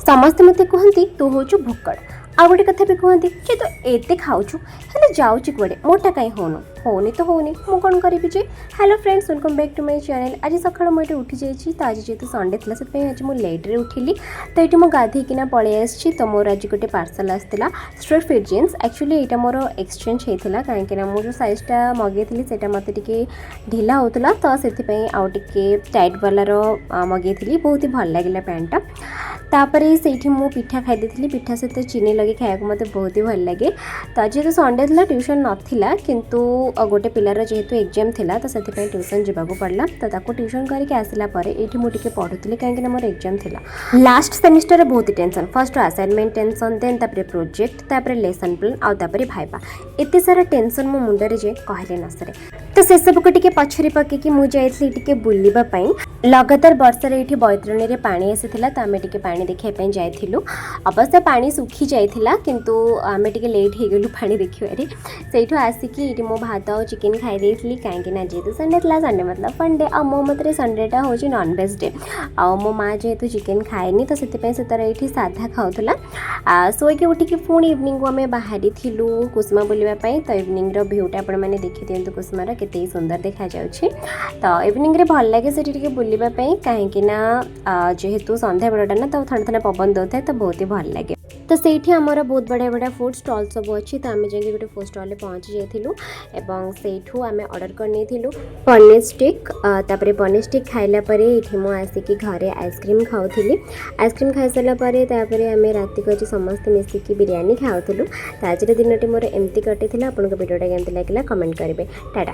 समस्ते मते कहती तू हूँ भोकड़ आ गोटे कथा भी कहती कि तू एते खाऊचु हेले जाऊँ कड़े मोटा कहीं होनी तो होनी मु कौन करी जे। Hello friends welcome back to my channel. आज सकाळ मुझे उठी जाइए तो आज जेहतु संडे था से आज मुझे लेट्रे उठिली तो ये मुझे गाधेकिना पलि आसी। तो मोर आज गोटे पार्सल आसाला स्ट्रेट फिट जीन्स एक्चुअली यहाँ मोर एक्सचेंज होता कहीं मुझे सैजटा मगेली से मत ढिला होता तो से आउ टे टाइट वालार मगेली बहुत ही भल लगे पैंटा। तापर से मु पिठा खाई पिठा सहित चीनी लगे खाया मत बहुत ही भल लगे। तो जेहतु संडे था ट्यूशन नाला किंतु गोटे पिलार जेहेतु एग्जाम थिला तो से ट्यूशन जावाक पड़ला तो ताको ट्यूशन करके आसला परे एठी मु टिके पढ़ुतली कहीं मोर एग्जाम थिला लास्ट सेमिस्टर बहुत ही tension first assignment tension then तापर प्रोजेक्ट तापर लेसन प्लान आउ तापर भाइबा एते सारा टेंशन मो मुंडरे जे कहले न सरे। तो से सब को टिके पछरी पके मु जाइथली टिके बुलिबा पई लगातार वर्षा एठी बैतरणी रे पानी आसीथिला तो आमे टिके पानी देखिया पई जाइथिलु। अवश्य पानी सुखी जाइथिला किंतु आमे टिके लेट हे गेलु पानी देखिबारे सेठो आसिकी एठी मो भात और चिकन खाई देइथली कहीं ना जेहेतु संडे था संडे मतलब फंडे आ मो मतरे संडेटा हूँ नॉनवेज डे आ मो माँ जेहेतु चिकन खाएनी तो से तार ये साधा खाऊला शोक उठिकी पुणी इवनिंग को आम बाहरी थिलु कुसुमा बुलवाई। तो इवनिंग भ्यूटा आपण मैंने देखी दिंतु कुसुमार केते सुंदर देखा जाउछि। तो इवनिंग रे भल लगे से बुलवाई कहीं जेहेतु संध्या बेलटा ना तो ठंडा ठंडा पवन दौता है तो बहुत ही भल लगे। तो सेठी आमर बहुत बढ़िया बढ़िया फूड स्टॉल सब अच्छी तो आम जाइए गोटे फूड स्टॉल पहुँची जाइलु एवं सेठू आम ऑर्डर कर पनीर स्टिक तापर पनीर स्टिक खाइला परे ये मु आसिकी घरे आइसक्रीम खाऊली आइसक्रीम खाई सारापर आम रात को समस्त मिसिकी बिरयानी खाऊलु। तो आज दिन मोर एमती कटी आपको वीडियोटा केमती लगे कमेंट करेंगे। टाटा।